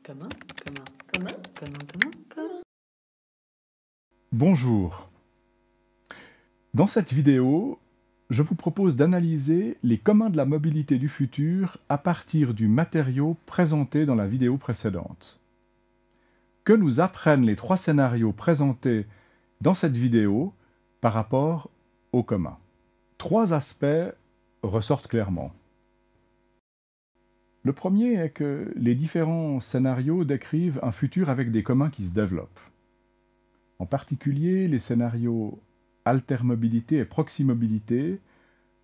Commun, commun, commun, commun, commun, commun. Bonjour. Dans cette vidéo, je vous propose d'analyser les communs de la mobilité du futur à partir du matériau présenté dans la vidéo précédente. Que nous apprennent les trois scénarios présentés dans cette vidéo par rapport aux communs? Trois aspects ressortent clairement. Le premier est que les différents scénarios décrivent un futur avec des communs qui se développent. En particulier, les scénarios altermobilité et proximobilité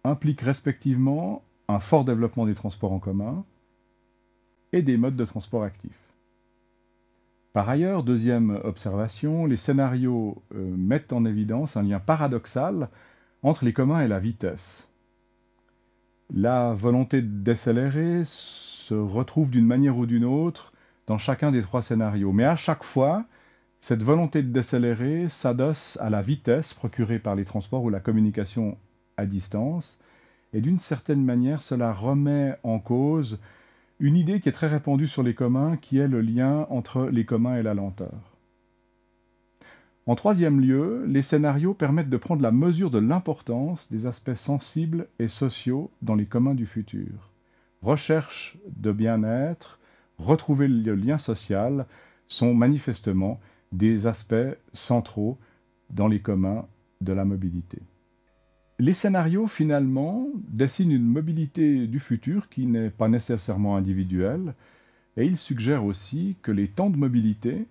impliquent respectivement un fort développement des transports en commun et des modes de transport actifs. Par ailleurs, deuxième observation, les scénarios mettent en évidence un lien paradoxal entre les communs et la vitesse. La volonté de décélérer se retrouve d'une manière ou d'une autre dans chacun des trois scénarios, mais à chaque fois, cette volonté de décélérer s'adosse à la vitesse procurée par les transports ou la communication à distance, et d'une certaine manière, cela remet en cause une idée qui est très répandue sur les communs, qui est le lien entre les communs et la lenteur. En troisième lieu, les scénarios permettent de prendre la mesure de l'importance des aspects sensibles et sociaux dans les communs du futur. Recherche de bien-être, retrouver le lien social sont manifestement des aspects centraux dans les communs de la mobilité. Les scénarios, finalement, dessinent une mobilité du futur qui n'est pas nécessairement individuelle, et ils suggèrent aussi que les temps de mobilité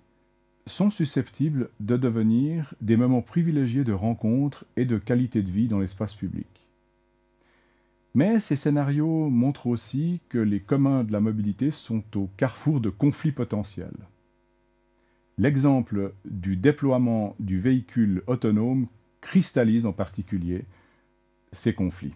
sont susceptibles de devenir des moments privilégiés de rencontre et de qualité de vie dans l'espace public. Mais ces scénarios montrent aussi que les communs de la mobilité sont au carrefour de conflits potentiels. L'exemple du déploiement du véhicule autonome cristallise en particulier ces conflits.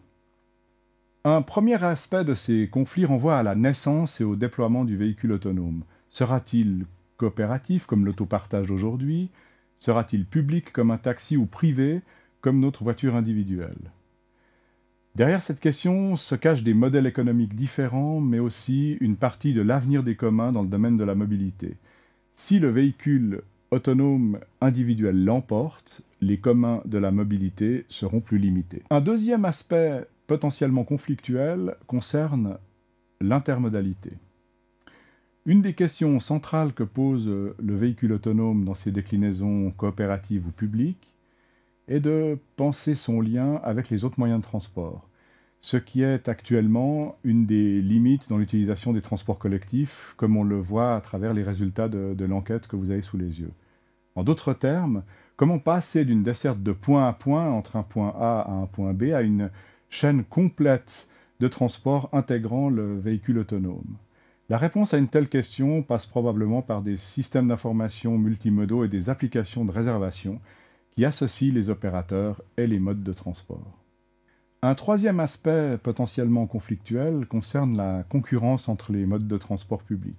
Un premier aspect de ces conflits renvoie à la naissance et au déploiement du véhicule autonome. Sera-t-il coopératif comme l'autopartage aujourd'hui? Sera-t-il public comme un taxi ou privé comme notre voiture individuelle? Derrière cette question se cachent des modèles économiques différents, mais aussi une partie de l'avenir des communs dans le domaine de la mobilité. Si le véhicule autonome individuel l'emporte, les communs de la mobilité seront plus limités. Un deuxième aspect potentiellement conflictuel concerne l'intermodalité. Une des questions centrales que pose le véhicule autonome dans ses déclinaisons coopératives ou publiques est de penser son lien avec les autres moyens de transport, ce qui est actuellement une des limites dans l'utilisation des transports collectifs, comme on le voit à travers les résultats de l'enquête que vous avez sous les yeux. En d'autres termes, comment passer d'une desserte de point à point, entre un point A à un point B, à une chaîne complète de transport intégrant le véhicule autonome? La réponse à une telle question passe probablement par des systèmes d'information multimodaux et des applications de réservation qui associent les opérateurs et les modes de transport. Un troisième aspect potentiellement conflictuel concerne la concurrence entre les modes de transport public.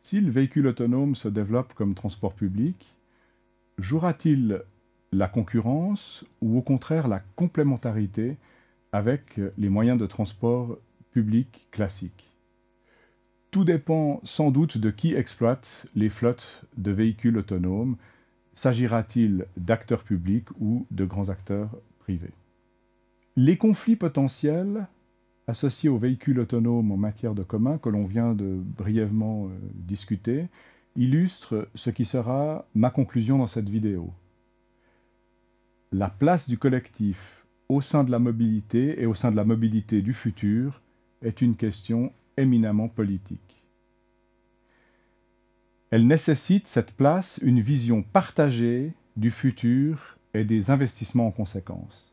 Si le véhicule autonome se développe comme transport public, jouera-t-il la concurrence ou au contraire la complémentarité avec les moyens de transport public classiques? Tout dépend sans doute de qui exploite les flottes de véhicules autonomes. S'agira-t-il d'acteurs publics ou de grands acteurs privés? Les conflits potentiels associés aux véhicules autonomes en matière de commun que l'on vient de brièvement discuter illustrent ce qui sera ma conclusion dans cette vidéo. La place du collectif au sein de la mobilité et au sein de la mobilité du futur est une question éminemment politique. Elle nécessite, cette place, une vision partagée du futur et des investissements en conséquence.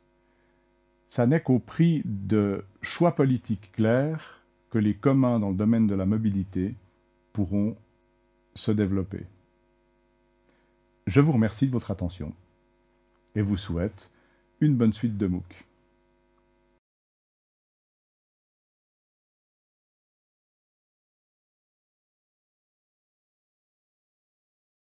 Ça n'est qu'au prix de choix politiques clairs que les communs dans le domaine de la mobilité pourront se développer. Je vous remercie de votre attention et vous souhaite une bonne suite de MOOC.